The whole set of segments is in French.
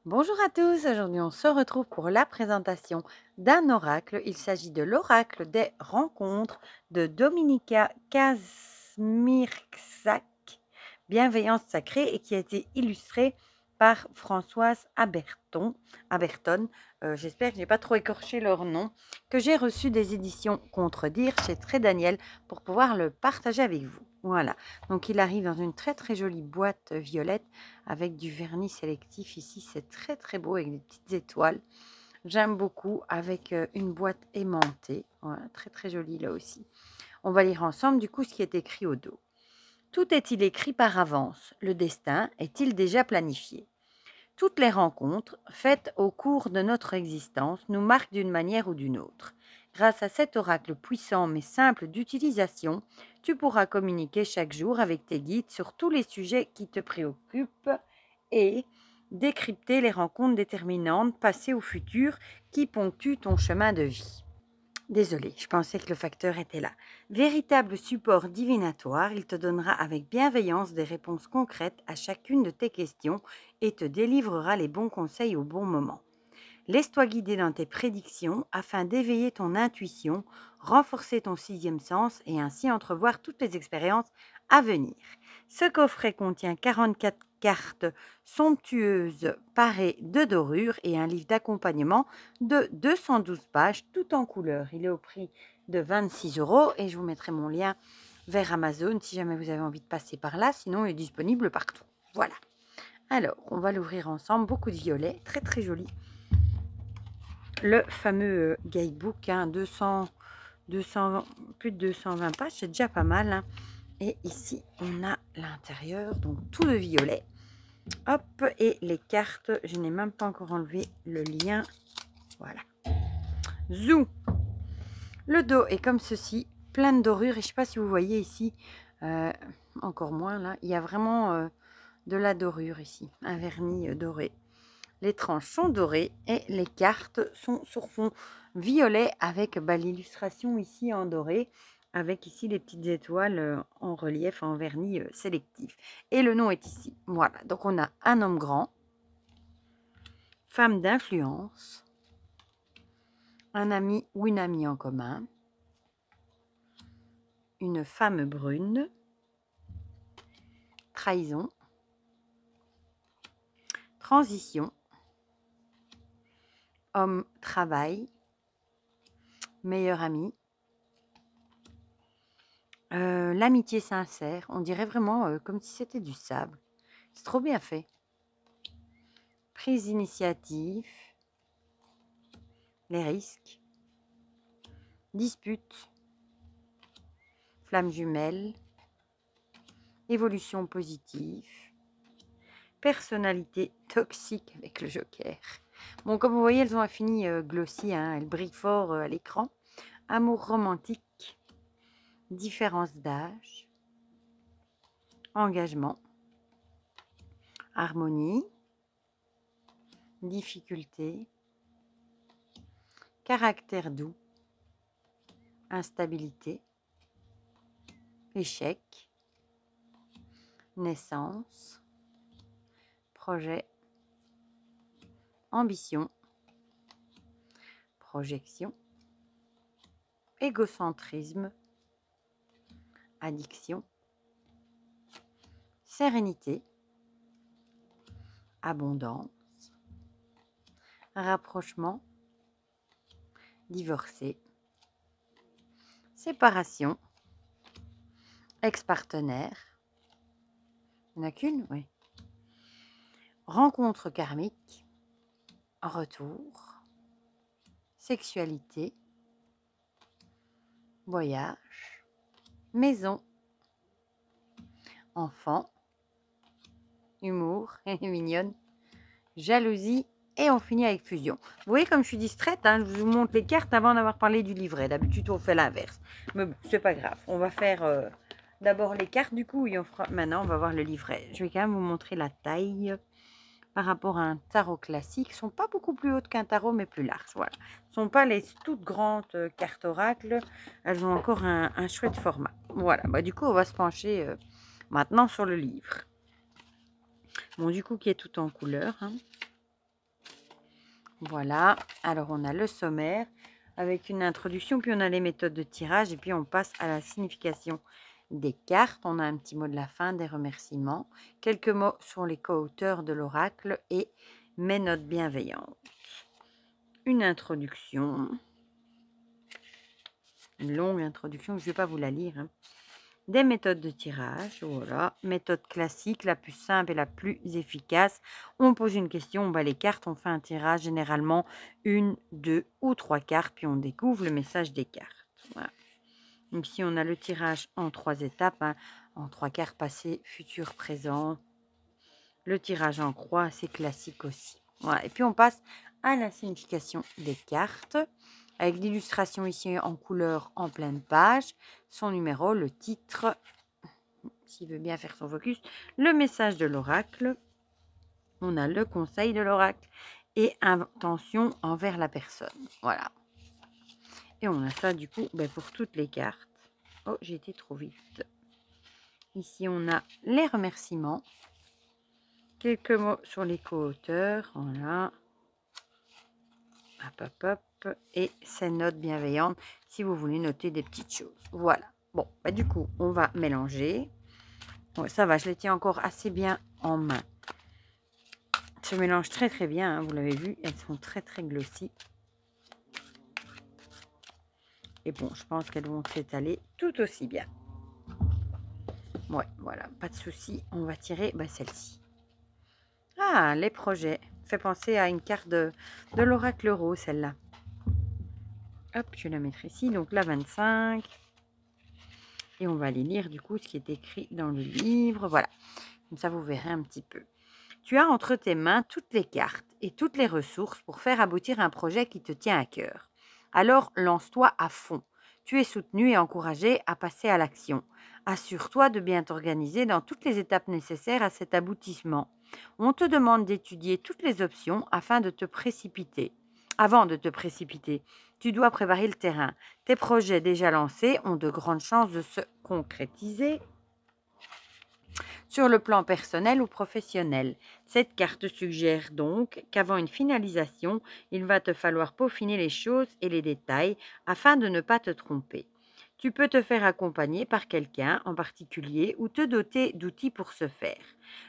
Bonjour à tous, aujourd'hui on se retrouve pour la présentation d'un oracle. Il s'agit de l'oracle des rencontres de Dominika Kazmierczak, Bienveillance sacrée, et qui a été illustré par Françoise Aberton. J'espère que je n'ai pas trop écorché leur nom, que j'ai reçu des éditions Contredire chez Très Daniel pour pouvoir le partager avec vous. Voilà, donc il arrive dans une très très jolie boîte violette avec du vernis sélectif ici, c'est très très beau avec des petites étoiles. J'aime beaucoup avec une boîte aimantée, voilà, très très jolie là aussi. On va lire ensemble du coup ce qui est écrit au dos. Tout est-il écrit par avance? Le destin est-il déjà planifié? Toutes les rencontres faites au cours de notre existence nous marquent d'une manière ou d'une autre. Grâce à cet oracle puissant mais simple d'utilisation, tu pourras communiquer chaque jour avec tes guides sur tous les sujets qui te préoccupent et décrypter les rencontres déterminantes, passées ou futures, qui ponctuent ton chemin de vie. Désolée, je pensais que le facteur était là. Véritable support divinatoire, il te donnera avec bienveillance des réponses concrètes à chacune de tes questions et te délivrera les bons conseils au bon moment. Laisse-toi guider dans tes prédictions afin d'éveiller ton intuition, renforcer ton sixième sens et ainsi entrevoir toutes les expériences à venir. Ce coffret contient 44 cartes somptueuses parées de dorures et un livre d'accompagnement de 212 pages, tout en couleur. Il est au prix de 26 € et je vous mettrai mon lien vers Amazon si jamais vous avez envie de passer par là. Sinon, il est disponible partout. Voilà. Alors, on va l'ouvrir ensemble. Beaucoup de violets, très très joli. Le fameux guidebook, hein, 200, plus de 220 pages, c'est déjà pas mal. Hein. Et ici, on a l'intérieur, donc tout de violet. Hop, et les cartes, je n'ai même pas encore enlevé le lien. Voilà. Zou. Le dos est comme ceci, plein de dorures. Et je ne sais pas si vous voyez ici, encore moins là, il y a vraiment de la dorure ici, un vernis doré. Les tranches sont dorées et les cartes sont sur fond violet avec l'illustration ici en doré, avec ici les petites étoiles en relief, en vernis sélectif. Et le nom est ici. Voilà, donc on a un homme grand, femme d'influence, un ami ou une amie en commun, une femme brune, trahison, transition, homme travail, meilleur ami, l'amitié sincère, on dirait vraiment comme si c'était du sable. C'est trop bien fait. Prise d'initiative, les risques, dispute, flamme jumelle, évolution positive, personnalité toxique avec le joker. Bon, comme vous voyez, elles ont un fini glossy, hein, elles brillent fort à l'écran. Amour romantique, différence d'âge, engagement, harmonie, difficulté, caractère doux, instabilité, échec, naissance, projet, ambition, projection, égocentrisme, addiction, sérénité, abondance, rapprochement, divorcé, séparation, ex-partenaire, il n'y en a qu'une, oui, rencontre karmique, retour, sexualité, voyage, maison, enfant, humour, mignonne, jalousie, et on finit avec fusion. Vous voyez comme je suis distraite, hein, je vous montre les cartes avant d'avoir parlé du livret. D'habitude, on fait l'inverse. Mais bon, c'est pas grave. On va faire d'abord les cartes du coup et on fera... Maintenant, on va voir le livret. Je vais quand même vous montrer la taille par rapport à un tarot classique. Ils ne sont pas beaucoup plus hautes qu'un tarot, mais plus larges. Voilà. Ce ne sont pas les toutes grandes cartes oracle. Elles ont encore un chouette format. Voilà. Bah, du coup, on va se pencher maintenant sur le livre. Bon, du coup, qui est tout en couleur. Hein. Voilà, alors on a le sommaire avec une introduction, puis on a les méthodes de tirage et puis on passe à la signification des cartes. On a un petit mot de la fin, des remerciements, quelques mots sur les co-auteurs de l'oracle et mes notes bienveillantes. Une introduction, une longue introduction, je ne vais pas vous la lire, hein. Des méthodes de tirage, voilà, méthode classique, la plus simple et la plus efficace. On pose une question, on bat les cartes, on fait un tirage, généralement une, deux ou trois cartes, puis on découvre le message des cartes. Voilà. Donc ici, on a le tirage en 3 étapes, hein, en 3 cartes passé, futur, présent. Le tirage en croix, assez classique aussi. Voilà. Et puis on passe à la signification des cartes, avec l'illustration ici en couleur en pleine page, son numéro, le titre, s'il veut bien faire son focus, le message de l'oracle, on a le conseil de l'oracle et intention envers la personne. Voilà. Et on a ça du coup pour toutes les cartes. Oh, j'ai été trop vite. Ici, on a les remerciements. Quelques mots sur les co-auteurs. Voilà. Hop, hop, hop. Et ces notes bienveillantes si vous voulez noter des petites choses. Voilà. Bon, du coup, on va mélanger. Ouais, ça va, je les tiens encore assez bien en main. Ça mélange très très bien, hein, vous l'avez vu. Elles sont très très glossy. Et bon, je pense qu'elles vont s'étaler tout aussi bien. Ouais, voilà, pas de souci. On va tirer celle-ci. Ah, les projets. Fait penser à une carte de l'oracle rose, celle-là. Hop, je vais la mettre ici. Donc la 25. Et on va aller lire du coup ce qui est écrit dans le livre. Voilà, comme ça vous verrez un petit peu. Tu as entre tes mains toutes les cartes et toutes les ressources pour faire aboutir un projet qui te tient à cœur. Alors lance-toi à fond. Tu es soutenu et encouragé à passer à l'action. Assure-toi de bien t'organiser dans toutes les étapes nécessaires à cet aboutissement. On te demande d'étudier toutes les options afin de te précipiter. Avant de te précipiter, tu dois préparer le terrain. Tes projets déjà lancés ont de grandes chances de se concrétiser sur le plan personnel ou professionnel. Cette carte suggère donc qu'avant une finalisation, il va te falloir peaufiner les choses et les détails afin de ne pas te tromper. Tu peux te faire accompagner par quelqu'un en particulier ou te doter d'outils pour ce faire.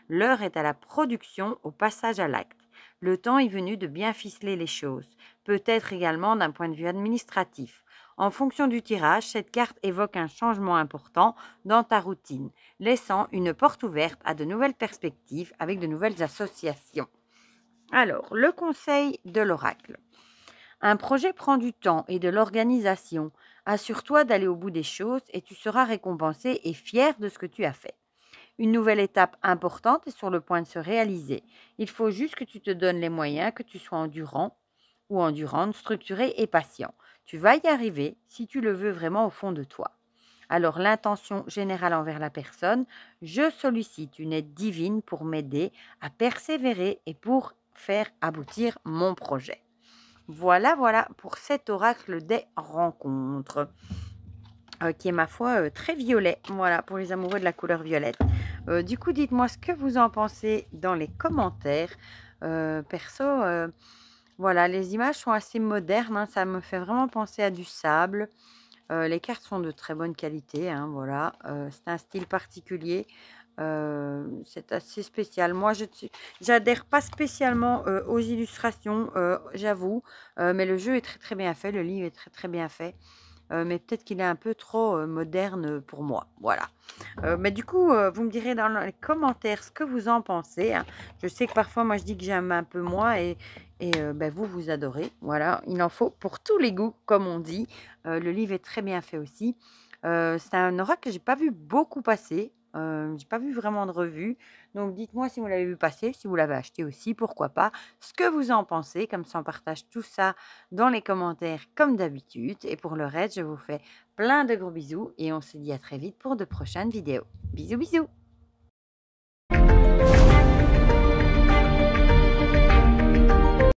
L'heure est à la production, au passage à l'acte. Le temps est venu de bien ficeler les choses, peut-être également d'un point de vue administratif. En fonction du tirage, cette carte évoque un changement important dans ta routine, laissant une porte ouverte à de nouvelles perspectives avec de nouvelles associations. Alors, le conseil de l'oracle. Un projet prend du temps et de l'organisation. Assure-toi d'aller au bout des choses et tu seras récompensé et fier de ce que tu as fait. Une nouvelle étape importante est sur le point de se réaliser. Il faut juste que tu te donnes les moyens, que tu sois endurant ou endurante, structuré et patient. Tu vas y arriver si tu le veux vraiment au fond de toi. Alors, l'intention générale envers la personne, je sollicite une aide divine pour m'aider à persévérer et pour faire aboutir mon projet. Voilà, voilà pour cet oracle des rencontres, qui est ma foi très violet, voilà, pour les amoureux de la couleur violette. Du coup, dites-moi ce que vous en pensez dans les commentaires. Perso, voilà, les images sont assez modernes, hein, ça me fait vraiment penser à du sable. Les cartes sont de très bonne qualité, hein, voilà. C'est un style particulier. C'est assez spécial. Moi, je n'adhère pas spécialement aux illustrations, j'avoue. Mais le jeu est très très bien fait, le livre est très très bien fait. Mais peut-être qu'il est un peu trop moderne pour moi. Voilà. Mais du coup, vous me direz dans les commentaires ce que vous en pensez, hein. Je sais que parfois, moi, je dis que j'aime un peu moins et vous, vous adorez. Voilà, il en faut pour tous les goûts, comme on dit. Le livre est très bien fait aussi. C'est un oracle que j'ai pas vu beaucoup passer. J'ai pas vu vraiment de revue. Donc, dites-moi si vous l'avez vu passer, si vous l'avez acheté aussi, pourquoi pas. Ce que vous en pensez, comme ça, on partage tout ça dans les commentaires comme d'habitude. Et pour le reste, je vous fais plein de gros bisous et on se dit à très vite pour de prochaines vidéos. Bisous, bisous!